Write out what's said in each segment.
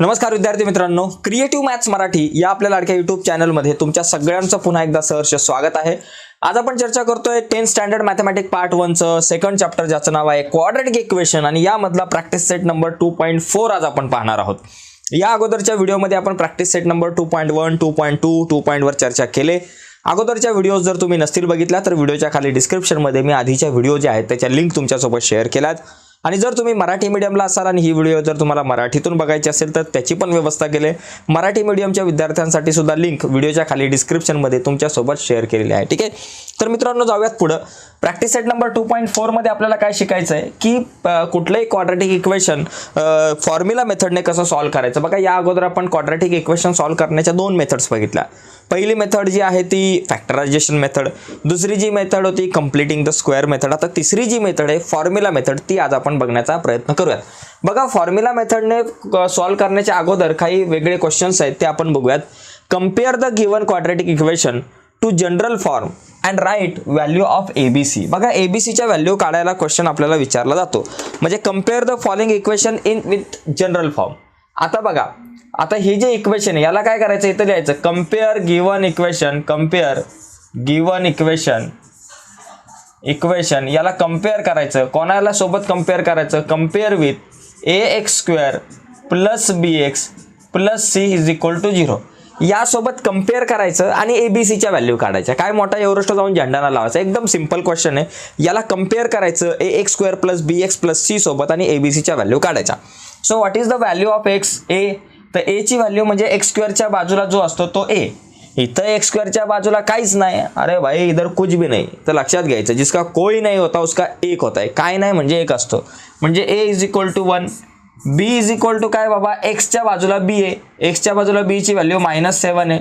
नमस्कार विद्यार्थी मित्रांनो, क्रिएटिव्ह मॅथ्स मराठी या आपल्या लाडक्या YouTube चॅनलमध्ये तुमच्या सगळ्यांचं पुन्हा एकदा सहर्ष स्वागत आहे। आज आपण चर्चा करतोय 10th स्टँडर्ड मॅथमॅटिक्स पार्ट 1 चं सेकंड चॅप्टर ज्याचं नाव आहे क्वाड्रॅटिक इक्वेशन आणि यामधला प्रॅक्टिस सेट नंबर 2.4 आज आपण पाहणार आहोत। या अगोदरच्या व्हिडिओमध्ये आपण प्रॅक्टिस सेट नंबर 2.1, 2.2, 2. वर चर्चा केले। अगोदरच्या व्हिडिओज जर तुम्ही नसतील बघितला तर व्हिडिओच्या खाली डिस्क्रिप्शन मध्ये मी आधीच्या व्हिडिओ जे आहेत त्याच्या लिंक तुमच्यासोबत शेअर केल्यात आणि जर तुम्ही मराठी मीडियमला असाल आणि ही व्हिडिओ जर तुम्हाला मराठीतून बघायची असेल तर त्याची पण व्यवस्था केली। मराठी मीडियमच्या विद्यार्थ्यांसाठी सुद्धा लिंक व्हिडिओच्या खाली डिस्क्रिप्शन मध्ये तुमच्यासोबत शेअर केलेली आहे। ठीक आहे, तर मित्रांनो जाऊयात पुढे। प्रॅक्टिस सेट नंबर 2.4 मध्ये आपल्याला काय शिकायचं आहे की कुठलेही क्वाड्रॅटिक इक्वेशन फॉर्म्युला मेथडने कसं सॉल्व्ह करायचं। बघा, या अगोदर आपण क्वाड्रॅटिक इक्वेशन सॉल्व्ह करण्याच्या दोन मेथड्स बघितल्या। पहिली मेथड जी आहे ती फॅक्टरायझेशन मेथड, दुसरी जी मेथड होती कंप्लीटिंग द स्क्वेअर मेथड। आता तिसरी जी मेथड आहे फॉर्म्युला मेथड ती आज आपण बघण्याचा प्रयत्न करूयात। बघा, फॉर्म्युला मेथडने सॉल्व्ह करण्याच्या अगोदर काही वेगळे क्वेश्चन्स आहेत ते आपण बघूयात। Compare the given quadratic equation to general form and write value of ABC. बघा, एबीसीच्या व्हॅल्यू काढायला क्वेश्चन आपल्याला विचारला जातो, म्हणजे compare the following equation in with general form. आता बघा, आता हे जे इक्वेशन आहे याला काय करायचं, इथं लिहायचं compare given equation, compare given equation याला कंपेअर करायचं। कोणाला सोबत कंपेअर करायचं, compare with ax² plus bx plus c is equal to 0 यासोबत कंपेअर करायचं आणि एबीसीच्या व्हॅल्यू काढायच्या। काय मोठा एव्हरेस्ट जाऊन झेंडा लावायचा, एकदम सिंपल क्वेश्चन आहे। याला कंपेअर करायचं ax² plus bx plus c सोबत आणि एबीसीच्या व्हॅल्यू काढायच्या। So what is the value of x? a, तर a ची व्हॅल्यू म्हणजे x² च्या बाजूला जो असतो तो a। इथं x² च्या बाजूला काहीच नाही, अरे भाई इधर कुछ भी नाही, तर लक्षात घ्यायचं जिसका कोई नहीं होता उसका एक होता है। काय नाही म्हणजे एक असतो, म्हणजे a is equal to 1, b is equal to काय बाबा, x च्या बाजूला b आहे, x च्या बाजूला b ची व्हॅल्यू -7 आहे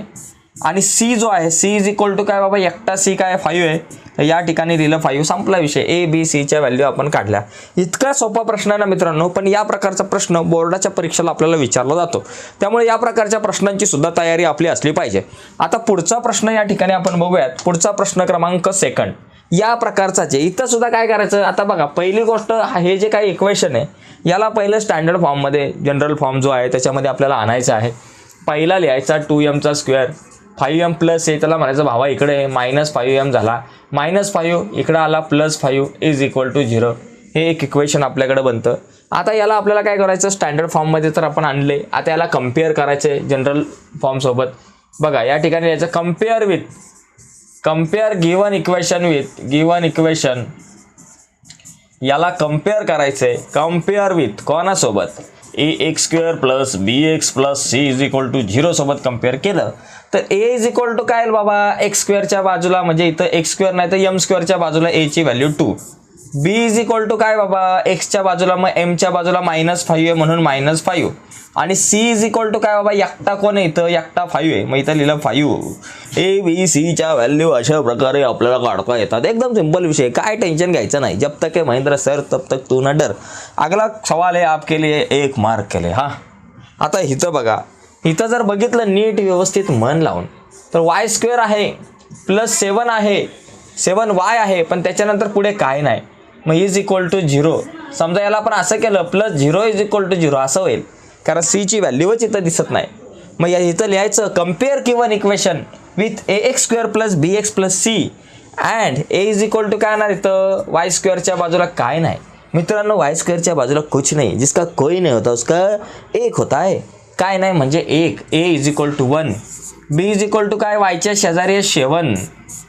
आणि c जो आहे c इज इक्वल टू काय बाबा, एकटा c काय 5 आहे, तर या ठिकाणी दिलं 5, संपला विषय। a b c च्या व्हॅल्यू आपण काढल्या। इतका सोपा प्रश्न आहे ना मित्रांनो, पण या प्रकारचा प्रश्न बोर्डाच्या परीक्षेला आपल्याला विचारला जातो, त्यामुळे या प्रकारच्या प्रश्नांची सुद्धा तयारी आपली असली पाहिजे। आता पुढचा प्रश्न या ठिकाणी आपण बघूयात। पुढचा प्रश्न क्रमांक 2 या प्रकारचाच आहे। इथं सुद्धा काय करायचं, आता बघा पहिली गोष्ट, हे जे काही इक्वेशन आहे याला पहिलं स्टँडर्ड फॉर्म मध्ये, जनरल फॉर्म जो आहे त्याच्यामध्ये आपल्याला आणायचं आहे। पहिला लिहायचा 2m चा स्क्वेअर, 5m प्लस आहे त्याला म्हणायचं भावा इकडे -5m झाला, -5 इकडे आला +5 इज इक्वल टू 0, हे एक इक्वेशन आपल्याकडे बनतं। आता याला आपल्याला काय करायचं, स्टँडर्ड फॉर्म मध्ये तर आपण आणले, आता याला कंपेअर करायचे जनरल फॉर्म सोबत। बघा या ठिकाणी याचं कंपेअर गिवन इक्वेशन याला कंपेअर करायचंय, कंपेअर विथ कोणासोबत, ax² plus bx plus c is equal to 0 सोबत कंपेअर केलं तर a इज इक्वल टू काय बाबा, x² च्या बाजूला म्हणजे इथं x² नाही तर m² च्या बाजूला a ची value 2, b is equal to काय बाबा, x च्या बाजूला मग m च्या बाजूला -5 आहे म्हणून -5 आणि c इज इक्वल टू काय बाबा, एकटा कोण आहे इथं, एकटा 5 आहे, मग इथं लिहिलं 5। a b c च्या व्हॅल्यू अशा प्रकारे आपल्याला काढता येतात। एकदम सिंपल विषय, काय टेन्शन घ्यायचं नाही। जब तक है महेंद्र सर तब तक तू न डर। अगला सवाल है आपके लिए 1 मार्क के लिए। हाँ, आता इथं बघा, इथं जर बघितलं नीट व्यवस्थित मन लावून तर y² आहे प्लस 7 आहे, 7y आहे, पण त्याच्यानंतर पुढे काय नाही, मग इज इक्वल टू 0। समजा याला आपण असं केलं +0 इज इक्वल टू 0 असं होईल, कारण c ची व्हॅल्यूच इथं दिसत नाही। मग या इथं लिहायचं compare given equation with ax² plus bx plus c and a is equal to काय येणार, इथं y² च्या बाजूला काय नाही मित्रांनो, y² च्या बाजूला कुछ नाही, जिसका कोई नहीं होता उसका एक होता है। काय नाही म्हणजे 1, a is equal to 1, b is equal to काय, y च्या शेजारी 7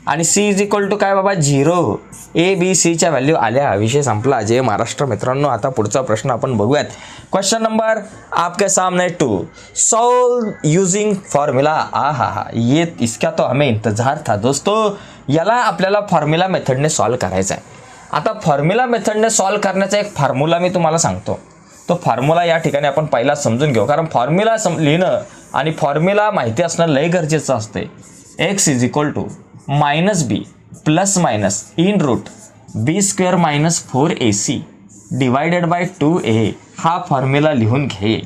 आणि c इज इक्वल टू काय बाबा 0, a b c च्या व्हॅल्यू आल्या, विषय संपला। जय महाराष्ट्र मित्रांनो। आता पुढचा प्रश्न आपण बघूयात। क्वेश्चन नंबर आपके सामने 2, सॉल्व यूजिंग फॉर्मूला। आहा, ये इसका तो हमें इंतजार था दोस्तों। याला आपल्याला फॉर्म्युला मेथडने सॉल्व करायचा आहे। आता फॉर्म्युला मेथडने सॉल्व करण्याचा एक फॉर्म्युला मी तुम्हाला सांगतो, तो फॉर्म्युला या ठिकाणी आपण पहिला समजून घेऊ, कारण फॉर्म्युला लिहिणं आणि फॉर्म्युला माहिती असणं लय गरजेचं असते। x is equal to -b plus minus in root b² minus 4ac divided by 2a हा फॉर्म्युला लिहून घे।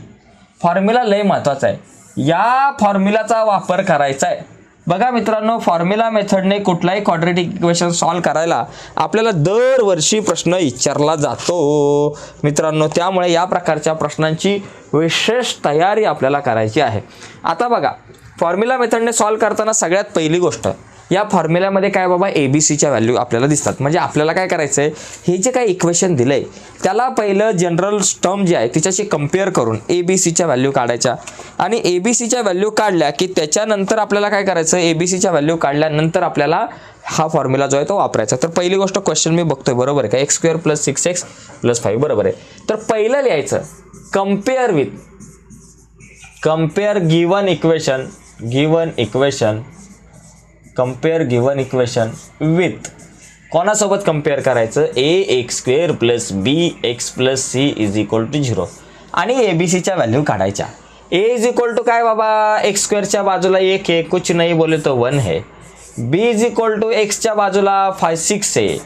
फॉर्म्युला लय महत्वाचा आहे, या फॉर्म्युलाचा वापर करायचा आहे बघा मित्रांनो, फॉर्म्युला मेथडने कुठलाही क्वाड्रेटिक इक्वेशन सॉल्व्ह करायला आपल्याला दरवर्षी प्रश्न विचारला जातो मित्रांनो. त्यामुळे या प्रकारच्या प्रश्नांची विशेष तयारी आपल्याला करायची आहे. आता बघा, फॉर्म्युला मेथडने सॉल्व्ह करताना सगळ्यात पहिली गोष्ट, या फॉर्म्युल्यामध्ये काय बाबा ABCच्या व्हॅल्यू आपल्याला दिसतात. म्हणजे आपल्याला काय करायचं आहे, हे जे काही इक्वेशन दिलं आहे त्याला पहिलं जनरल टर्म जी आहे तिच्याशी कम्पेअर करून ABCच्या व्हॅल्यू काढायच्या. आणि ABCच्या व्हॅल्यू काढल्या की त्याच्यानंतर आपल्याला काय करायचं, ABCच्या व्हॅल्यू काढल्यानंतर आपल्याला हा फॉर्म्युला जो आहे तो वापरायचा. तर पहिली गोष्ट क्वेश्चन मी बघतोय, बरोबर आहे का, x² + 6x + 5 बरोबर आहे. तर पहिलं लिहायचं कंपेअर गिवन इक्वेशन विथ कोणासोबत कंपेअर करायचं, ax² + bx + c = 0 आणि ABCच्या व्हॅल्यू काढायच्या. a = काय बाबा, x² च्या बाजूला 1 है, कुछ नहीं बोले तो 1 है. b = x च्या बाजूला 6 है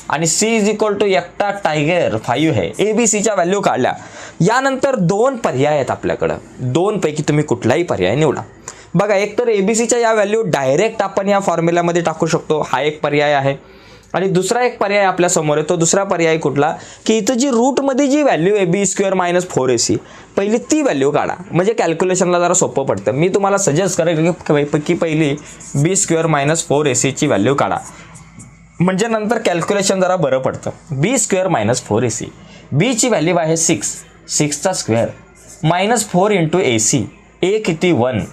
आणि c = एकटा टायगर 5 है. ABCच्या व्हॅल्यू काढल्या. यानंतर दोन पर्याय आहेत आपल्याकडं, दोन पैकी तुम्ही कुठलाही पर्याय निवडा. बघा, एक तर ABCच्या या व्हॅल्यू डायरेक्ट आपण या फॉर्म्युल्यामध्ये टाकू शकतो, हा एक पर्याय आहे. आणि दुसरा एक पर्याय आपल्या समोर आहे, तो दुसरा पर्याय कुठला, की इथं जी रूटमध्ये जी व्हॅल्यू आहे b² - 4ac, पहिली ती व्हॅल्यू काढा. म्हणजे कॅल्क्युलेशनला जरा सोपं पडतं. मी तुम्हाला सजेस्ट करेल की पहिली b² - 4ac ची व्हॅल्यू काढा, म्हणजे नंतर कॅल्क्युलेशन जरा बरं पडतं. b² - 4ac, b ची व्हॅल्यू आहे 6चा स्क्वेअर -4 × ac, a किती 1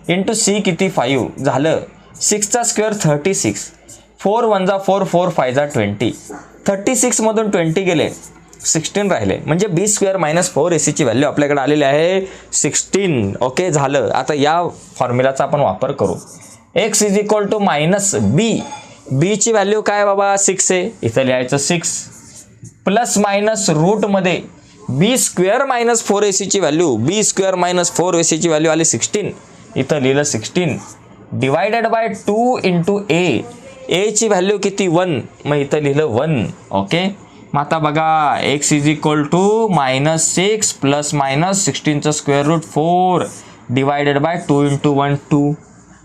× c किती 5 झालं, 6चा स्क्वेअर 36, 4 × 1 = 4, 4 × 5 = 20, 36 मधून 20 गेले, 16 राहिले. म्हणजे b² - 4ac ची व्हॅल्यू आपल्याकडे आलेली आहे 16. ओके, झालं. आता या फॉर्म्युलाचा आपण वापर करू. x = -b, b ची व्हॅल्यू काय बाबा 6 आहे, इथं लिहायचं 6 प्लस रूटमध्ये b² - 4ac ची व्हॅल्यू, b² - 4ac ची व्हॅल्यू आली 16, इथं लिहिलं 16 डिवायडेड बाय 2 × a ची व्हॅल्यू किती 1, मग इथं लिहिलं 1. ओके, मग आता बघा x = -6 प्लस -16चं स्क्वेअर रूट 4 डिवायडेड बाय 2 × 1 2.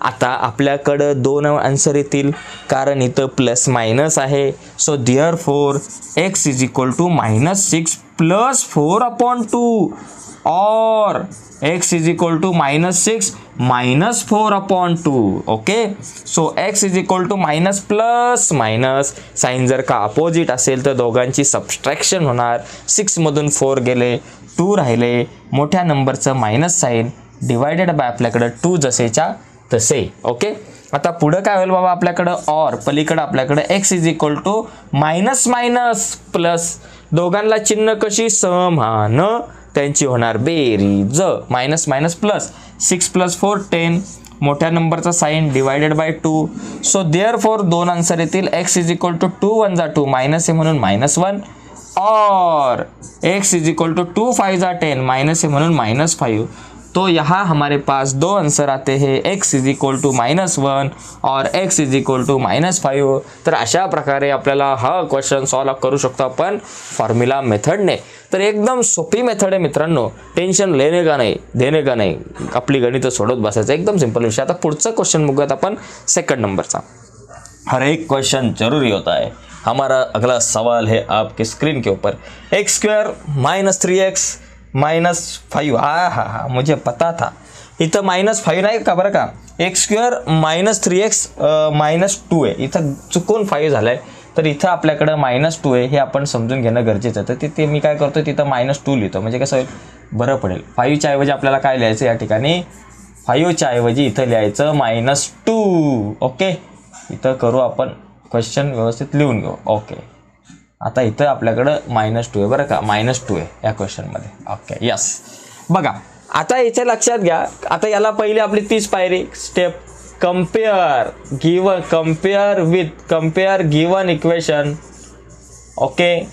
आता आपल्याकडं दोन आन्सर येतील कारण इथं प्लस मायनस आहे. सो देअरफॉर x = -6 + 4/2 और x = -6 - 4/2. Okay, so x = plus minus, sign जर का अपोजिट असेल तर दोघांची सबस्ट्रॅक्शन होणार. 6 मधून 4 गेले, 2 राहिले, मोठ्या नंबरचं मायनस साइन डिवायडेड बाय आपल्याकडं 2 जसेच्या तसे. ओके, आता पुढं काय होईल बाबा आपल्याकडं, और पलीकडं आपल्याकडं x = प्लस, दोघांना चिन्ह कशी समान, त्यांची होणार बेरीज, मायनस प्लस, 6 + 4 10, मोठ्या नंबरचा sign divided by 2. So therefore दोन आन्सर येतील. x = 2 × 1 = 2, मायनस आहे म्हणून -1, और x = 2 × 5 = 10, माइनस है म्हणून -5. तो यहाँ हमारे पास दो आंसर आते हैं, x = -1 और x = -5. तर अशा प्रकारे आपल्याला हा क्वेश्चन सॉल्व करू शकतो आपण फॉर्म्युला मेथडने. तर एकदम सोपी मेथड आहे मित्रांनो, टेन्शन लेने का नाही देने का नाही, आपली गणित सोडत बसायचं, एकदम सिंपल विषय. आता पुढचा क्वेश्चन बघूयात आपण, सेकंड नंबरचा. हर एक क्वेश्चन जरूरी होता है. हमारा अगला सवाल है आपके स्क्रीन के ऊपर, x² - 3x - 5. हा मुझे पता था, इथं -5 नाही का बरं का, x² - 3x - 2 आहे, इथं चुकून 5 झालाय, तर इथं आपल्याकडं -2 आहे, हे आपण समजून घेणं गरजेचं आहे. तर तिथे मी काय करतो, तिथं -2 लिहितो, म्हणजे कसं होईल बरं पडेल. 5च्या ऐवजी आपल्याला काय लिहायचं या ठिकाणी, 5च्या ऐवजी इथं लिहायचं -2. ओके, इथं करू आपण क्वेश्चन व्यवस्थित लिहून घेऊ. ओके, आता इथं आपल्याकडं -2 आहे बरं का, -2 आहे या क्वेश्चनमध्ये. Okay, yes. बघा आता इथे लक्षात घ्या, आता याला पहिली आपली 30 पायरी step, compare given equation. Okay,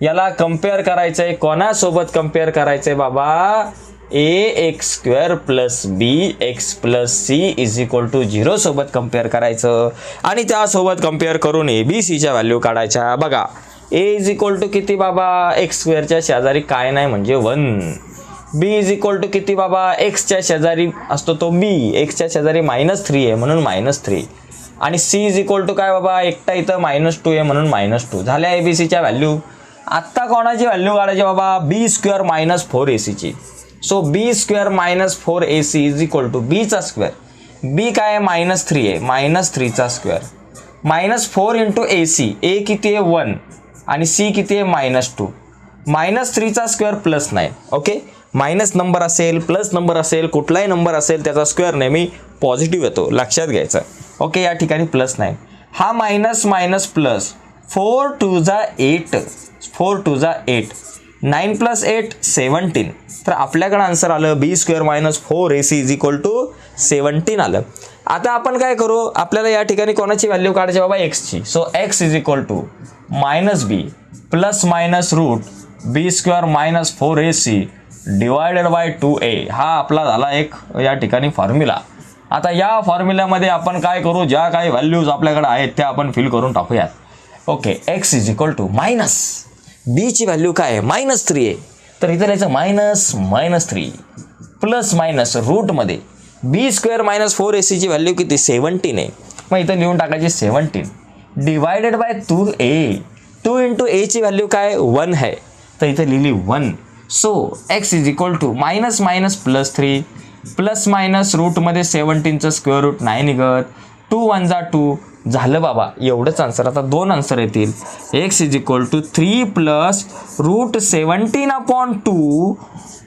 याला कंपेअर करायचं आहे, कोणासोबत कंपेअर करायचं आहे बाबा, ax² + bx + c = 0 सोबत कंपेअर करायचं आणि त्यासोबत कंपेअर करून ABCच्या व्हॅल्यू काढायच्या. बघा a = किती बाबा, x² च्या शेजारी काय नाही म्हणजे 1, बी इज इक्वल टू किती बाबा, एक्सच्या शेजारी असतो तो बी, एक्सच्या शेजारी -3 आहे म्हणून -3 आणि सी इज इक्वल टू काय बाबा, एकटा इथं -2 आहे म्हणून -2 झाल्या ABCच्या व्हॅल्यू. आत्ता कोणाची व्हॅल्यू काढायची बाबा, B² - 4AC. So B² - 4AC is equal to बीचा स्क्वेअर, बी काय आहे -3 आहे, -3चा स्क्वेअर -4 इंटू AC, ए किती आहे 1 आणि सी किती आहे -2, -3चा स्क्वेअर +9. ओके, मायनस नंबर असेल प्लस नंबर असेल कुठलाही नंबर असेल त्याचा स्क्वेअर नेहमी पॉझिटिव्ह येतो, लक्षात घ्यायचं. ओके, या ठिकाणी +9 हा मायनस मायनस प्लस 4 2 जा 8, 4 2 जा 8, 9 + 8 17. तर आपल्याकडे आन्सर आलं B² - 4AC is equal to 17 आलं. आता आपण काय करू, आपल्याला या ठिकाणी कोणाची व्हॅल्यू काढायची बाबा, एक्सची. So x is equal to -b plus minus root B² - 4AC divided by 2a. हा आपला झाला एक या ठिकाणी फॉर्म्युला. आता या फॉर्म्युल्यामध्ये आपण काय करू, ज्या काही व्हॅल्यूज आपल्याकडे आहेत त्या आपण फिल करून टाकूयात. Okay, x is equal to minus बीची व्हॅल्यू काय आहे -3 आहे, तर इथं लिहायचं -3 प्लस मायनस रूटमध्ये B² - 4AC ची व्हॅल्यू किती 17 आहे, मग इथं लिहून टाकायची 17 divided by 2a. 2 into a ची व्हॅल्यू काय 1 आहे, तर इथं लिहिली 1. So x is equal to minus minus +3 plus minus रूटमध्ये 17चं स्क्वेअर रूट नाही निघत, 2 1 जा 2 झालं बाबा, एवढंच आन्सर. आता 2 आन्सर येतील. x is equal to 3 plus root 17/2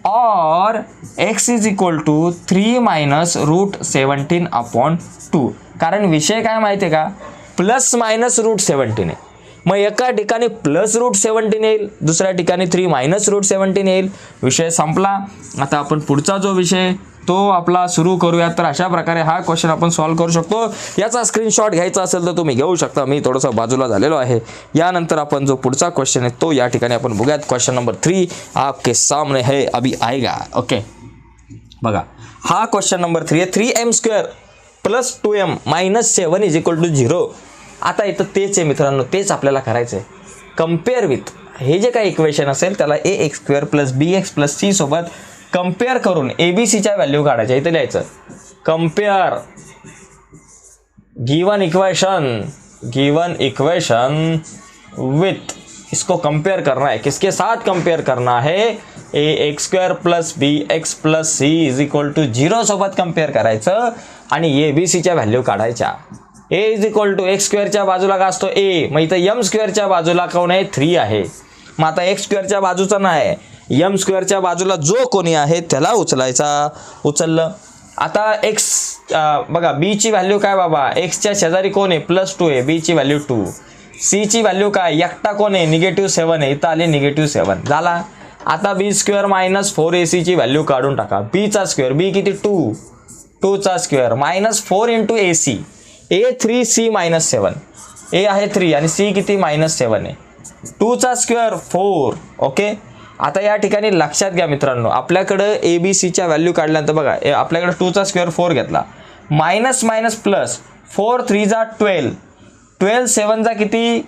और x is equal to 3 minus root 17/2. कारण विषय काय माहिती आहे का, प्लस मायनस रूट 17 आहे. मग एका ठिकाणी प्लस रूट 17 येईल, दुसऱ्या ठिकाणी 3 मायनस रूट 17 येईल. विषय संपला. आता आपण पुढचा जो विषय तो आपला सुरू करूया. तर अशा प्रकारे हा क्वेश्चन आपण सॉल्व्ह करू शकतो. याचा स्क्रीनशॉट घ्यायचा असेल तर तुम्ही घेऊ शकता, मी थोडंसं बाजूला झालेलो आहे. यानंतर आपण जो पुढचा क्वेश्चन आहे तो या ठिकाणी आपण बघूयात. क्वेश्चन नंबर 3 आपके सामने है, अभी आएगा. ओके, बघा हा क्वेश्चन नंबर 3 आहे. 3m² + 2m - 7 is equal to 0. आता इथं तेच आहे मित्रांनो, तेच आपल्याला करायचं आहे. कम्पेअर विथ हे जे काही इक्वेशन असेल त्याला ax² + bx + c सोबत कंपेयर करून ABCच्या व्हॅल्यू काढायच्या. इथे लिहायचं कंपेयर गिवन इक्वेशन विथ, इसको कंपेयर करना है, किसके साथ कंपेयर करना है, ax² + bx + c is equal to 0 सोबत कंपेयर करायचं आणि ABCच्या व्हॅल्यू काढायच्या. a is equal to x² च्या बाजूला का असतो a, मग इथं m² च्या बाजूला कोण आहे 3 आहे. मग आता x² च्या बाजूचा नाही, m² च्या बाजूला जो कोणी आहे त्याला उचलायचा. उचललं. आता x बघा b ची व्हॅल्यू काय बाबा, x च्या शेजारी कोण आहे +2 आहे, b ची व्हॅल्यू 2. c ची व्हॅल्यू काय, एकटा कोण आहे -7 आहे, इथं आले -7 झाला. आता B² - 4AC ची व्हॅल्यू काढून टाका. b चा स्क्वेअर, b किती 2 चा square -4 into AC, a 3 c -7, a आहे 3 आणि c किती -7 आहे, 2 चा स्क्वेअर 4. ओके, आता या ठिकाणी लक्षात घ्या मित्रांनो, आपल्याकडं ABCच्या व्हॅल्यू काढल्यानंतर बघा आपल्याकडे 2 चा स्क्वेअर 4 घेतला, मायनस मायनस प्लस 4 3 जा 12, 12 7 जा किती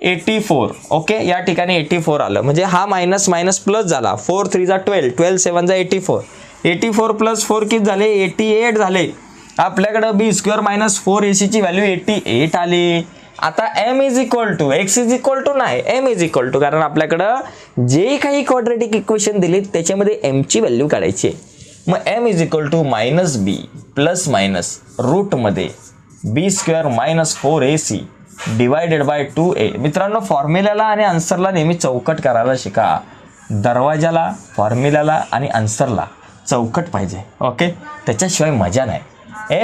84. ओके, या ठिकाणी 84 आलं, म्हणजे हा मायनस मायनस प्लस झाला. 4 3 जा 12, 12 7 जा 84, 84 + 4 किती झाले 88 झाले. आपल्याकडं B² - 4AC ची व्हॅल्यू 88 आली. आता m is equal to x is equal to नाही, m इज इक्वल टू, कारण आपल्याकडं जे काही क्वाड्रेटिक इक्वेशन दिलीत त्याच्यामध्ये m ची व्हॅल्यू काढायची आहे. मग m is equal to -b plus minus रूटमध्ये B² - 4AC divided by 2a. मित्रांनो, फॉर्म्युल्याला आणि आन्सरला नेहमी चौकट करायला शिका. दरवाजाला, फॉर्म्युल्याला आणि आन्सरला चौकट पाहिजे. ओके, त्याच्याशिवाय मजा नाही.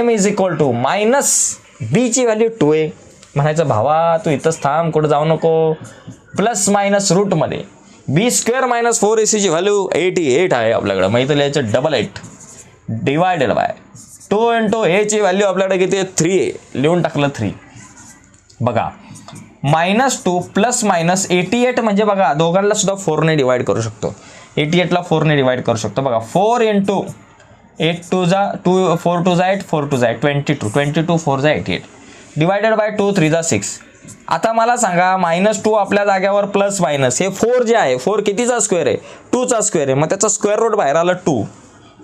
m is equal to -b ची व्हॅल्यू 2a म्हणायचं, भावा तू इथंच थांब, कुठं जाऊ नको, प्लस मायनस रूटमध्ये B² - 4AC ची व्हॅल्यू 88 आहे आपल्याकडं, मग इथं लिहायचं 88 डिवायडेड बाय 2 इंटू a ची व्हॅल्यू आपल्याकडे किती आहे 3 आहे, लिहून टाकलं 3. बघा -2 प्लस मायनस 88 म्हणजे बघा दोघांना सुद्धा 4 ने डिवाइड करू शकतो. 88 ला 4 ने डिवाइड करू शकतो. बघा 4 इंटू 8 2 जा 2, 4 2 जा 8, 4 2 जा 8, 22, 4 जा 88 डिवायडेड बाय 2 3 जा 6, आता मला सांगा -2 आपल्या जाग्यावर प्लस मायनस, हे 4 जे आहे 4 कितीचा स्क्वेअर आहे 2चा स्क्वेअर आहे, मग त्याचा स्क्वेअर रूट बाहेर आला 2,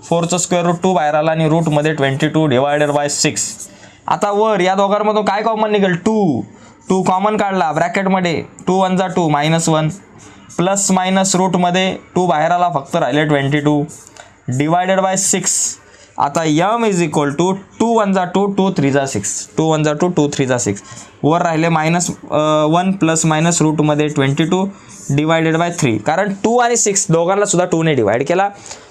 4चं स्क्वेअर रूट 2 बाहेर आला आणि रूटमध्ये 22 डिवायडेड बाय 6. आता वर या दोघांमधून काय कॉमन निघेल 2 कॉमन काढला ब्रॅकेटमध्ये 2 1 जा 2 -1 प्लस मायनस रूटमध्ये 2 बाहेर आला फक्त राहिले 22 डिवायडेड बाय 6. आता m इज इक्वल टू 2 1 जा 2 2 3 जा 6 2 1 जा 2 2 3 जा 6 वर राहिले -1 प्लस मायनस रूटमध्ये 22 डिवायडेड बाय 3. कारण 2 आणि 6 दोघांना सुद्धा 2 ने डिवाइड केला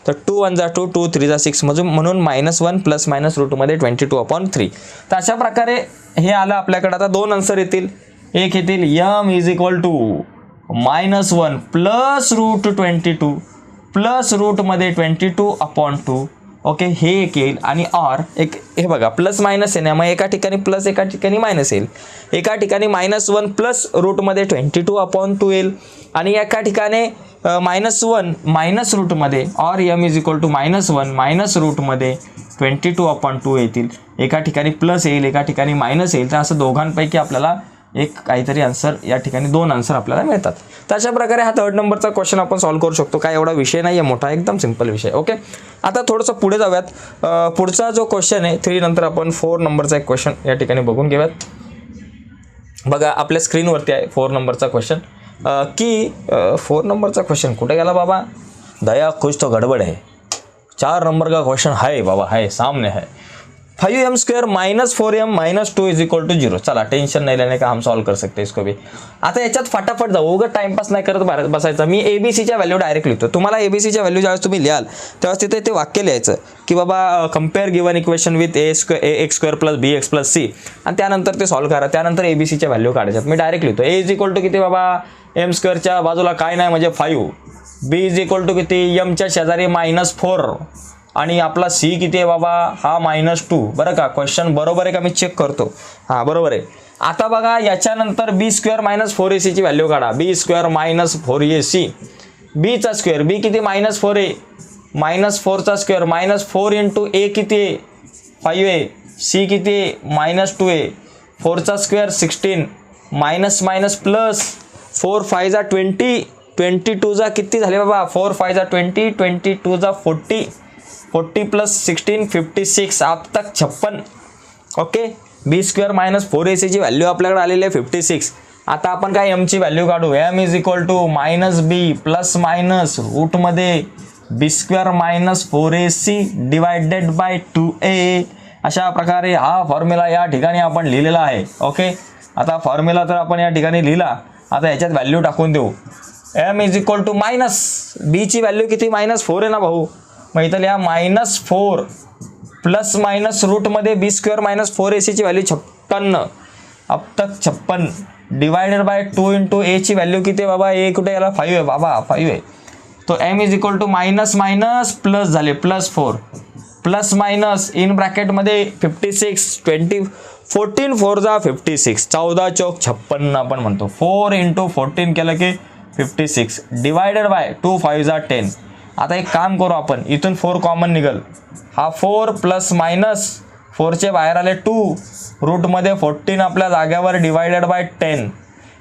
तर 2 1 जा 2 2 3 जा 6 म्हणून -1 प्लस मायनस रूटमध्ये 22/3. तर अशा प्रकारे हे आलं आपल्याकडे. आता दोन आन्सर येतील. एक येतील m is equal to -1 plus root 22 plus रूटमध्ये 22/2. ओके, हे एक येईल. आणि ऑर एक हे बघा प्लस मायनस आहे ना, मग एका ठिकाणी प्लस एका ठिकाणी मायनस येईल. एका ठिकाणी -1 प्लस रूटमध्ये 22/2 येईल आणि एका ठिकाणी -1 मायनस रूटमध्ये or m is equal to -1 minus रूटमध्ये 22/2 येतील. एका ठिकाणी प्लस येईल एका ठिकाणी मायनस येईल. तर असं दोघांपैकी आपल्याला एक काहीतरी आन्सर या ठिकाणी 2 आन्सर आपल्याला मिळतात. तर अशा प्रकारे हा 3rd नंबरचा क्वेश्चन आपण सॉल्व्ह करू शकतो. काय एवढा विषय नाही आहे मोठा, एकदम सिंपल विषय. ओके, आता थोडंसं पुढे जाऊयात. पुढचा जो क्वेश्चन आहे 3 नंतर आपण 4 नंबरचा एक क्वेश्चन या ठिकाणी बघून घेऊयात. बघा आपल्या स्क्रीनवरती आहे 4 नंबरचा क्वेश्चन. की 4 नंबरचा क्वेश्चन कुठे गेला बाबा? दया कुछ तो गड़बड़ है. 4 नंबर का क्वेश्चन है बाबा, है सामने है. 5m square -4m -2 is equal to 0. चला टेंशन नहीं लेने का, हम सॉल्व कर सकते हैं इसको भी. आता याच्यात फटाफट जाऊ, उगाच टाइमपास नाही करत बसायचा. मी ABCच्या व्हॅल्यू डायरेक्ट लिहितो. तुम्हाला ABCच्या व्हॅल्यू ज्यावेळेस तुम्ही लिहाल तेव्हा तिथे ते वाक्य लिहायचं की बाबा compare given equation with ax² + bx + c आणि त्यानंतर ते सॉल्व करा. त्यानंतर ABCच्या व्हॅल्यू काढायच्यात. मी डायरेक्ट लिहितो a इज इक्वल टू किती बाबा, m² च्या बाजूला काय नाही म्हणजे 5, b इज इक्वल टू किती m च्या शेजारी -4 आणि आपला c किती आहे बाबा, हा -2. बरं का, क्वेश्चन बरोबर आहे का मी चेक करतो. हां बरोबर आहे. आता बघा याच्यानंतर b² - 4ac ची व्हॅल्यू काढा. b² - 4ac, b चा स्क्वेअर, b किती -4 आहे, -4चा स्क्वेअर -4 इंटू a किती आहे 5 आहे, c किती आहे -2 आहे, 4चा स्क्वेअर 16 मायनस प्लस 4 5 जा 20, 22 जा किती झाले बाबा, 4 5 जा 20, 22 जा 40, 40 प्लस 16 56, अब तक 56. ओके, b² - 4ac ची व्हॅल्यू आपल्याकडे आलेली आहे 56. आता आपण काय m ची व्हॅल्यू काढू. m is equal to -b plus minus रूटमध्ये b² - 4ac divided by 2a. अशा प्रकारे हा फॉर्म्युला या ठिकाणी आपण लिहिलेला आहे. ओके, आता फॉर्म्युला तर आपण या ठिकाणी लिहिला. आता याच्यात व्हॅल्यू टाकून देऊ. m is equal to b ची व्हॅल्यू किती -4 आहे ना भाऊ, मग इथं लिहा -4 प्लस मायनस रूटमध्ये b² - 4ac ची व्हॅल्यू 56, अब तक 56 डिवायडेड बाय 2 इंटू a ची व्हॅल्यू किती आहे बाबा, a कुठे याला 5 आहे बाबा, 5 आहे. तो m is equal to minus plus झाले +4 प्लस मायनस इन ब्रॅकेटमध्ये 56 20 14 4 जा 56, 14 चौक 56 आपण म्हणतो. 4 इंटू 14 केलं की 56 डिवायडेड बाय 2 5 जा 10. आता एक काम करू आपण, इथून 4 कॉमन निघल. हा 4 प्लस मायनस 4चे बाहेर आले 2, रूटमध्ये 14 आपल्या जाग्यावर डिवायडेड बाय 10.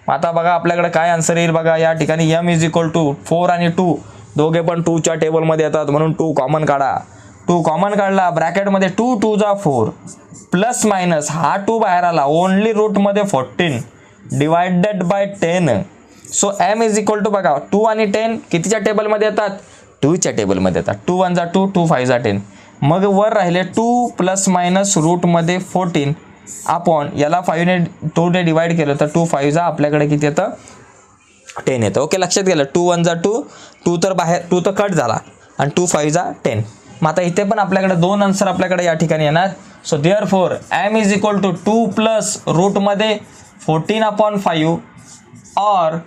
आता बघा आपल्याकडे काय आन्सर येईल बघा. या ठिकाणी m इज इक्वल टू 4 आणि 2 दोघे पण 2च्या टेबलमध्ये येतात म्हणून 2 कॉमन काढा. 2 कॉमन काढला ब्रॅकेटमध्ये 2 2 जा 4 प्लस मायनस हा 2 बाहेर आला ओनली रूटमध्ये 14 divided by 10. So m is equal to बघा 2 आणि 10 कितीच्या टेबलमध्ये येतात, 2च्या टेबलमध्ये येतात. 2 1 जा 2 2 5 जा 10. मग वर राहिले 2 प्लस मायनस रूटमध्ये 14 आपण याला 5 ने 2 ने डिवाइड केलं तर 2 5 जा आपल्याकडे किती येतं 10 येतं. ओके, लक्षात गेलं. 2 1 जा 2 2 तर बाहेर 2 तर कट झाला आणि 2 5 जा 10. मग आता इथे पण आपल्याकडे 2 आन्सर आपल्याकडे या ठिकाणी येणार. So therefore m is equal to 2 plus रूटमध्ये 14/5 और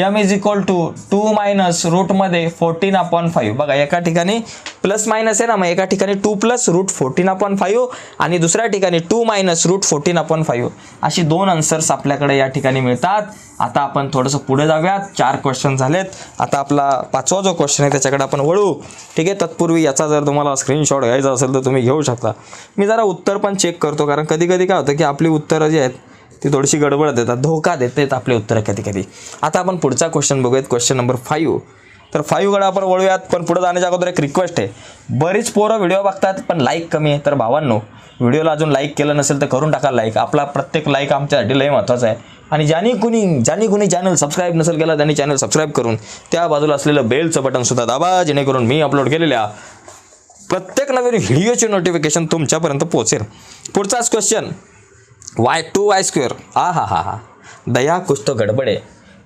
m is equal to 2 minus रूटमध्ये 14/5. बघा एका ठिकाणी प्लस मायनस आहे ना, मग एका ठिकाणी 2 प्लस रूट 14/5 आणि दुसऱ्या ठिकाणी 2 मायनस रूट 14/5. अशी 2 आन्सर्स आपल्याकडे या ठिकाणी मिळतात. आता आपण थोडंसं पुढे जाऊयात. 4 क्वेश्चन झालेत. आता आपला 5वा जो क्वेश्चन आहे त्याच्याकडे आपण वळू. ठीक आहे, तत्पूर्वी याचा जर तुम्हाला स्क्रीनशॉट घ्यायचा असेल तर तुम्ही घेऊ शकता. मी जरा उत्तर पण चेक करतो, कारण कधी कधी काय होतं की आपली उत्तरं जी आहेत ती थोडीशी गडबड देतात, धोका देतात आपले उत्तरं कधी कधी. आता आपण पुढचा क्वेश्चन बघूयात, क्वेश्चन नंबर 5. तर 5कडे आपण वळूयात, पण पुढे जाण्याच्या अगोदर एक रिक्वेस्ट आहे. बरीच पोरं व्हिडिओ बघतात पण लाईक कमी आहे. तर भावांनो, व्हिडिओला अजून लाईक केलं नसेल तर करून टाका लाईक. आपला प्रत्येक लाईक आमच्यासाठी लय महत्त्वाचा आहे. आणि ज्यांनी कुणी चॅनल सबस्क्राईब नसेल केला त्यांनी चॅनल सबस्क्राईब करून त्या बाजूला असलेलं बेलचं बटन सुद्धा दाबा, जेणेकरून मी अपलोड केलेल्या प्रत्येक नवीन व्हिडिओची नोटिफिकेशन तुमच्यापर्यंत पोहोचेल. पुढचाच क्वेश्चन, y2y². हा दया कुछ तो गडबड आहे.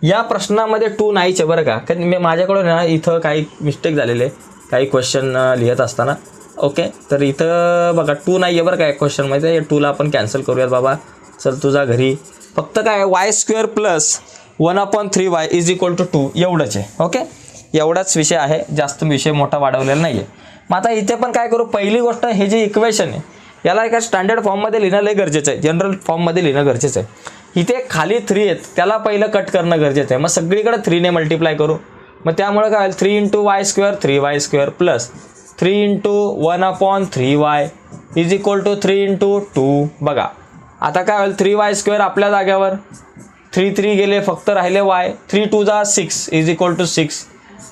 या प्रश्नामध्ये 2 नाहीच आहे बरं का, कारण मी माझ्याकडून ना इथं काही मिस्टेक झालेले काही क्वेश्चन लिहित असताना. ओके, तर इथं बघा 2 नाही आहे बरं काय क्वेश्चन. माहिती आहे, 2ला आपण कॅन्सल करूयात बाबा. चल तुझा घरी. फक्त काय y² + 1/3y = 2 एवढंच आहे. ओके, एवढाच विषय आहे, जास्त विषय मोठा वाढवलेला नाही आहे. मग आता इथे पण काय करू, पहिली गोष्ट हे जे इक्वेशन आहे याला एका स्टँडर्ड फॉर्ममध्ये लिहिणं लय गरजेचं आहे, जनरल फॉर्ममध्ये लिहिणं गरजेचं आहे. इथे खाली 3 आहेत, त्याला पहिलं कट करणं गरजेचं आहे. मग सगळीकडे 3 ने मल्टिप्लाय करू. मग त्यामुळे काय होईल, 3 × y² 3y² + 3 × 1/3y = 3 × 2. बघा आता काय होईल, 3y² आपल्या जाग्यावर 3 गेले, फक्त राहिले y. 3 × 2 = 6 = 6.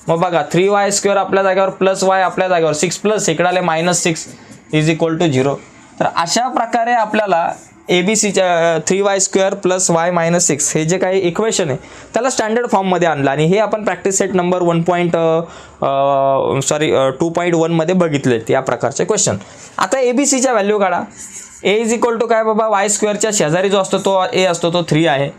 मग बघा 3y² आपल्या जागेवर +y आपल्या जागेवर 6 + इकडे आले -6 = 0. तर अशा प्रकारे आपल्याला ABCच्या 3y² + y - 6 हे जे काही इक्वेशन आहे त्याला स्टँडर्ड फॉर्ममध्ये आणलं. आणि हे आपण प्रॅक्टिस सेट नंबर 2.1 मध्ये बघितले या प्रकारचे क्वेश्चन. आता ABCच्या व्हॅल्यू काढा. A = काय बाबा, y² शेजारी जो असतो तो A असतो, तो 3 आहे.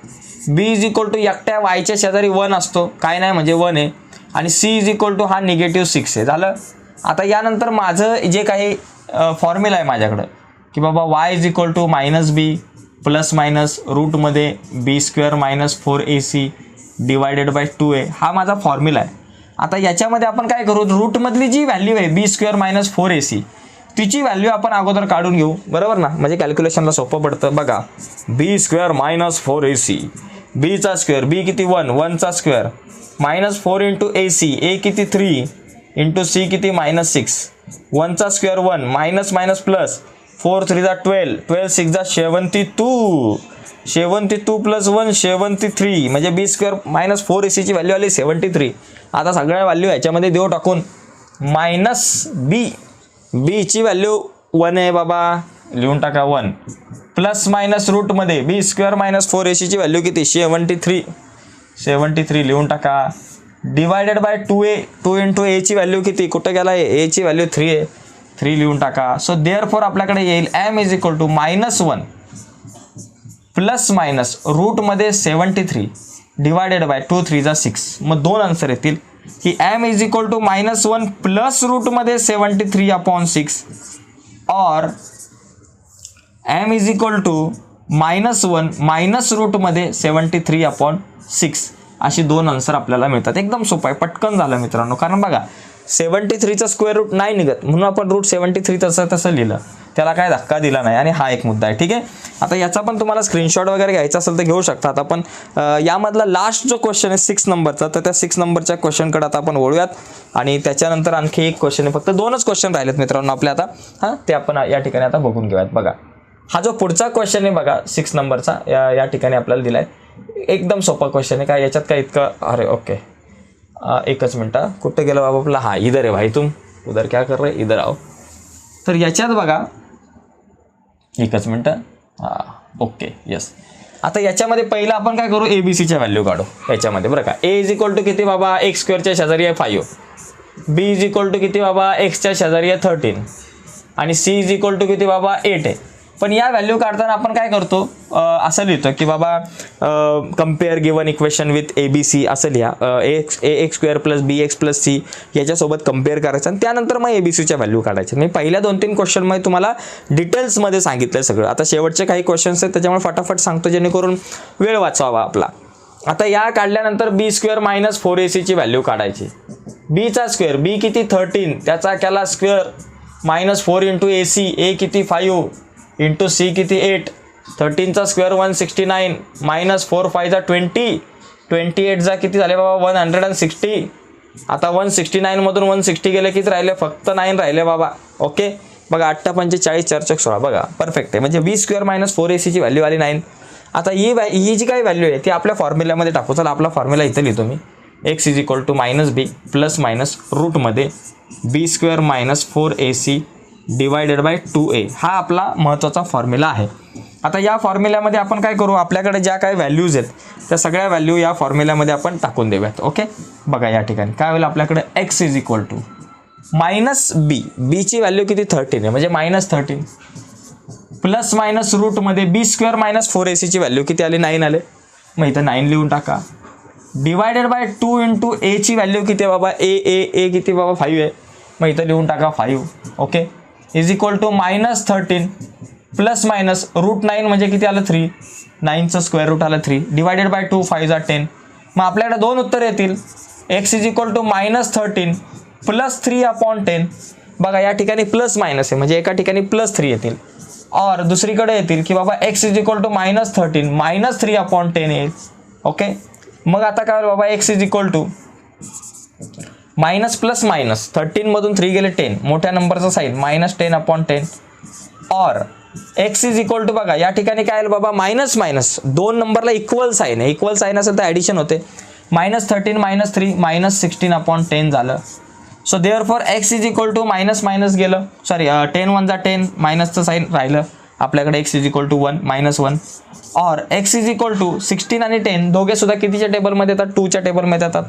B = एकट्या y शेजारी 1 असतो, काय नाही म्हणजे 1 आहे. आणि C = हा -6 आहे. झालं. आता यानंतर माझं जे काही फॉर्म्युला आहे माझ्याकडं की बाबा y = -b ± रूटमध्ये b² - 4ac / 2a हा माझा फॉर्म्युला आहे. आता याच्यामध्ये आपण काय करू, रूटमधली जी व्हॅल्यू आहे b² - 4ac तिची व्हॅल्यू आपण अगोदर काढून घेऊ, बरोबर ना, म्हणजे कॅल्क्युलेशनला सोपं पडतं. बघा b² - 4ac, b चा स्क्वेअर, b किती 1 चा स्क्वेअर -4 × ac, a किती 3 × c किती -6, 1 चा स्क्वेअर 1 मायनस प्लस 4 3 = 12, 12 6 = 72, 72 + 1 73, म्हणजे b² - 4ac ची व्हॅल्यू आली 73. आता सगळ्या व्हॅल्यू ह्याच्यामध्ये देऊ टाकून -b ची व्हॅल्यू 1 आहे बाबा, लिहून टाका 1, ± रूटमध्ये b² - 4ac ची व्हॅल्यू किती 73 लिहून टाका, डिवायडेड बाय 2a, 2 × a ची व्हॅल्यू किती, कुठे गेला आहे, a ची व्हॅल्यू 3 आहे, 3 लिहून टाका. सो देअरफॉर आपल्याकडे येईल m = -1 ± रूटमध्ये 73 डिवायडेड बाय 2 3 = 6. मग 2 आन्सर येतील की m = -1 प्लस रूटमध्ये 73/6 और m = -1 मायनस रूटमध्ये 73/6. अशी 2 आन्सर आपल्याला मिळतात. एकदम सोपं आहे, पटकन झालं मित्रांनो. कारण बघा 73चा स्क्वेअर रूट नाही निघत, म्हणून आपण रूट 73 तसं लिहिलं, त्याला काय धक्का दिला नाही. आणि हा एक मुद्दा आहे. ठीक आहे, आता याचा पण तुम्हाला स्क्रीनशॉट वगैरे घ्यायचा असेल तर घेऊ शकता. आता आपण यामधला लास्ट जो क्वेश्चन आहे 6 नंबरचा, तर त्या 6 नंबरच्या क्वेश्चनकडे आता आपण वळूयात. आणि त्याच्यानंतर आणखी एक क्वेश्चन आहे, फक्त 2च क्वेश्चन राहिलेत मित्रांनो आपल्या आता. हां, ते आपण या ठिकाणी आता बघून घेऊयात. बघा हा जो पुढचा क्वेश्चन आहे बघा 6 नंबरचा, या ठिकाणी आपल्याला दिला आहे. एकदम सोपा क्वेश्चन आहे, काय याच्यात काय इतकं, अरे ओके एकच मिनटं, कुठे गेलं बाबा आपला, हा इधर आहे भाई, तुम उधर क्या कर रहे, इधर आओ. तर याच्यात बघा एकच मिनटं, हां ओके यस. आता याच्यामध्ये पहिलं आपण काय करू, ABCच्या व्हॅल्यू काढू याच्यामध्ये, बरं का. A = किती बाबा, x² शेजारी आहे 5, B = किती बाबा, x शेजारी आहे 13 आणि C = किती बाबा 8 आहे. पण या व्हॅल्यू काढताना आपण काय करतो, असं लिहितो की बाबा compare given equation with ABC असं लिहा, ax² + bx + c याच्यासोबत कम्पेअर करायचं आणि त्यानंतर मग ABCच्या व्हॅल्यू काढायच्या. मी पहिल्या 2-3 क्वेश्चनमध्ये तुम्हाला डिटेल्समध्ये सांगितलं सगळं. आता शेवटचे काही क्वेश्चन्स आहेत त्याच्यामुळे फटाफट सांगतो, जेणेकरून वेळ वाचवावा आपला. आता या काढल्यानंतर b² - 4ac ची व्हॅल्यू काढायची. b चा स्क्वेअर, b किती 13, त्याचा केला स्क्वेअर -4 × ac, a किती 5 × c किती 8, 13चा स्क्वेअर 169 -4 5 = 20, 28 जा किती झाले बाबा 160. आता 169 मधून 160 गेले किती राहिले, फक्त 9 राहिले बाबा. ओके बघा 8 × 5 = 40, 4 × 4 = 16. बघा परफेक्ट आहे, म्हणजे b² - 4ac ची व्हॅल्यू आली 9. आता ही जी काही व्हॅल्यू आहे ती आपल्या फॉर्म्युल्यामध्ये टाकू. चला आपला फॉर्म्युला इथं लिहितो मी. X is equal to minus b plus minus रूटमध्ये बी square minus 4ac divided by 2a हा आपला महत्त्वाचा फॉर्म्युला आहे. आता या फॉर्म्युल्यामध्ये आपण काय करू, आपल्याकडे ज्या काही व्हॅल्यूज आहेत त्या सगळ्या व्हॅल्यू या फॉर्म्युल्यामध्ये आपण टाकून देऊयात. ओके, बघा या ठिकाणी काय होईल आपल्याकडे x is equal to minus बीची व्हॅल्यू किती 13 आहे म्हणजे -13 प्लस मायनस रूटमध्ये बी स्क्वेअर मायनस 4ac व्हॅल्यू किती आली 9 आले. मग इथं 9 लिहून टाका. डिवायडेड बाय 2 इंटू एची व्हॅल्यू किती आहे बाबा, ए किती बाबा 5 आहे. मग इथं लिहून टाका 5. Okay, is equal to -13 plus minus √9 म्हणजे किती आलं 3. 9चं स्क्वेअर रूट आलं 3 डिवायडेड बाय 2 5 जा 10. मग आपल्याकडे दोन उत्तर येतील. X is equal to -13 plus 3/10. बघा या ठिकाणी प्लस मायनस आहे म्हणजे एका ठिकाणी +3 येतील. और दुसरीकडे येतील की बाबा एक्स इज इक्वल टू -13 -3/10 येईल. ओके, मग आता काय होईल बाबा x is equal to minus plus minus 13 मधून 3 गेले 10 मोठ्या नंबरचा साईन -10/10 और एक्स इज इक्वल टू बघा या ठिकाणी काय आलं बाबा मायनस मायनस दोन नंबरला इक्वल साईन आहे. इक्वल साईन असेल तर ॲडिशन होते. -13 -3 -16/10 झालं. So therefore x is equal to minus minus गेलं, सॉरी 10 1 जा 10 मायनसचं साईन राहिलं आपल्याकडे. एक्स इज इक्वल टू 1 -1 और एक्स इज इक्वल टू 16 आणि 10 दोघे सुद्धा कितीच्या टेबलमध्ये येतात 2च्या टेबलमध्ये येतात.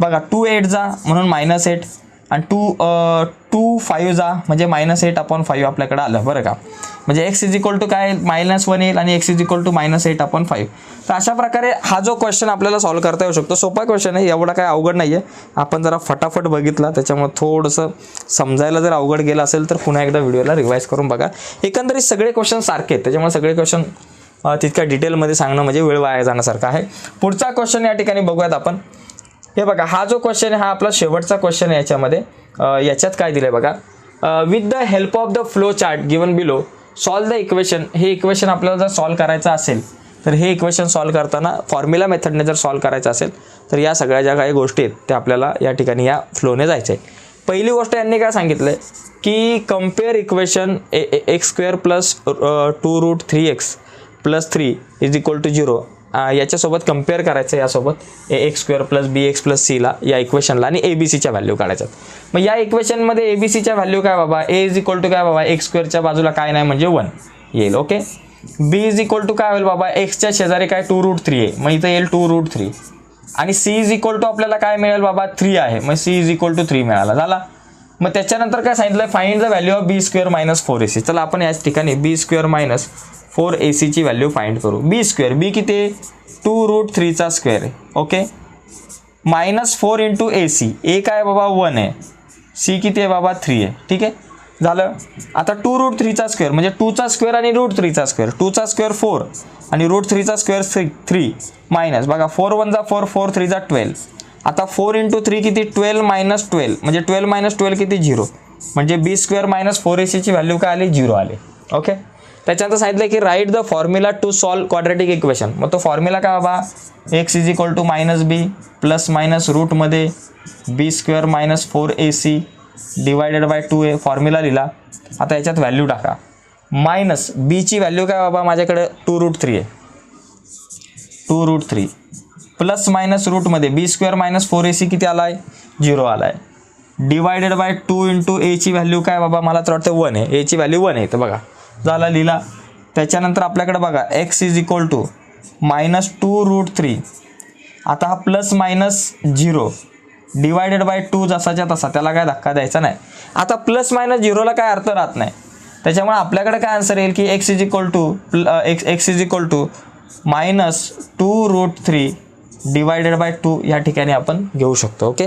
बघा 2 8 जा म्हणून -8 आणि 2 5 जा म्हणजे -8/5 आपल्याकडे आलं बरं का. म्हणजे एक्स इज इक्वल टू काय -1 येईल आणि एक्स इज इक्वल टू -8/5. तर अशा प्रकारे हा जो क्वेश्चन आपल्याला सॉल्व्ह करता येऊ शकतो. सोपा क्वेश्चन आहे, एवढा काय अवघड नाही आहे. आपण जरा फटाफट बघितला त्याच्यामुळे थोडंसं समजायला जर अवघड गेलं असेल तर पुन्हा एकदा व्हिडिओला रिवाईज करून बघा. एकंदरीत सगळे क्वेश्चन सारखे आहेत त्याच्यामुळे सगळे क्वेश्चन तितक्या डिटेलमध्ये सांगणं म्हणजे वेळ वाया जाण्यासारखं आहे. पुढचा क्वेश्चन या ठिकाणी बघूयात आपण. हे बघा हा जो क्वेश्चन आहे हा आपला शेवटचा क्वेश्चन आहे. याच्यामध्ये याच्यात काय दिलं आहे बघा, with the help of the flow chart given below solve the equation. हे इक्वेशन आपल्याला जर सॉल्व करायचं असेल तर हे इक्वेशन सॉल्व करताना फॉर्म्युला मेथडने जर सॉल्व करायचं असेल तर या सगळ्या ज्या काही गोष्टी आहेत त्या आपल्याला या ठिकाणी या फ्लोने जायचं आहे. पहिली गोष्ट यांनी काय सांगितलं आहे की compare equation x² plus 2√3x plus 3 is equal to 0 याच्यासोबत कम्पेअर करायचं यासोबत x² प्लस bx प्लस cला या इक्वेशनला आणि abcच्या व्हॅल्यू काढायच्यात. मग या इक्वेशनमध्ये abcच्या व्हॅल्यू काय बाबा, a इज इक्वल टू काय बाबा x² बाजूला काय नाही म्हणजे 1 येईल. Okay, b is equal to काय होईल बाबा एक्सच्या शेजारी काय 2√3 आहे मग इथं येईल 2√3 आणि c इज इक्वल टू आपल्याला काय मिळेल बाबा 3 आहे मग c इज इक्वल टू 3 मिळाला झाला. मग त्याच्यानंतर काय सांगितलं find the value of b² minus 4ac. चला आपण याच ठिकाणी b² मायनस 4ac ची व्हॅल्यू फाइंड करू. b किती आहे 2√3चा स्क्वेअर आहे. ओके, -4 इंटू ac a काय बाबा 1 आहे, c किती आहे बाबा 3 आहे. ठीक आहे झालं. आता 2√3चा स्क्वेअर म्हणजे 2चा स्क्वेअर आणि √3चा स्क्वेअर, 2चा स्क्वेअर 4 आणि √3चा स्क्वेअर 3 मायनस बघा 4 1 जा 4 4 3 जा 12. आता 4 इंटू 3 किती 12 मायनस 12 म्हणजे 12 मायनस 12 किती 0 म्हणजे b² मायनस 4ac ची व्हॅल्यू काय आली 0 आली. ओके, त्याच्यानंतर सांगितलं की right the formula to solve quadratic equation. मग तो फॉर्म्युला काय बाबा x is equal to -b plus minus रूटमध्ये b² minus 4ac divided by 2a formula लिहिला. आता याच्यात व्हॅल्यू टाका. मायनस बीची व्हॅल्यू काय बाबा माझ्याकडे 2√3 आहे 2√3 प्लस मायनस रूटमध्ये b² मायनस 4ac किती आला आहे 0 आला आहे डिवायडेड बाय 2 इंटू एची व्हॅल्यू काय बाबा मला तर वाटतं 1 आहे, एची व्हॅल्यू 1 आहे. तर बघा झाला लिहिला. त्याच्यानंतर आपल्याकडे बघा एक्स इज इक्वल टू -2√3. आता हा प्लस मायनस 0 डिवायडेड बाय 2 जसाच्या तसा त्याला काय धक्का द्यायचा नाही. आता प्लस मायनस 0ला काय अर्थ राहत नाही त्याच्यामुळे आपल्याकडे काय आन्सर येईल की x is equal to -2√3 divided by 2 या ठिकाणी आपण घेऊ शकतो. ओके,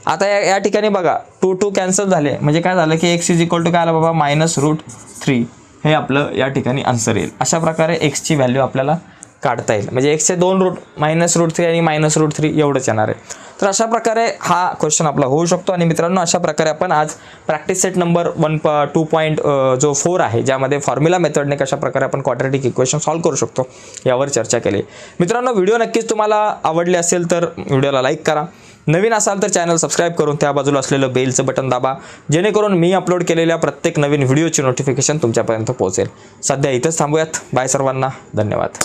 आता या ठिकाणी बघा 2 कॅन्सल झाले म्हणजे काय झालं की एक्स इज इक्वल टू काय आला बाबा -√3 हे आपलं या ठिकाणी आन्सर येईल. अशा प्रकारे एक्सची व्हॅल्यू आपल्याला काढता येईल म्हणजे एक्सचे 2 रूट -√3 आणि -√3 एवढंच येणार आहे. तर अशा प्रकारे हा क्वेश्चन आपला होऊ शकतो. आणि मित्रांनो अशा प्रकारे आपण आज प्रॅक्टिस सेट नंबर 2.4 आहे ज्यामध्ये फॉर्म्युला मेथडने कशा प्रकारे आपण क्वाड्रॅटिक इक्वेशन सॉल्व्ह करू शकतो यावर चर्चा केली. मित्रांनो व्हिडिओ नक्कीच तुम्हाला आवडले असेल तर व्हिडिओला लाईक करा. नवीन असाल तर चॅनल सबस्क्राईब करून त्या बाजूला असलेलं बेलचं बटन दाबा जेणेकरून मी अपलोड केलेल्या प्रत्येक नवीन व्हिडिओची नोटिफिकेशन तुमच्यापर्यंत पोहोचेल. सध्या इथंच थांबूयात. बाय सर्वांना, धन्यवाद.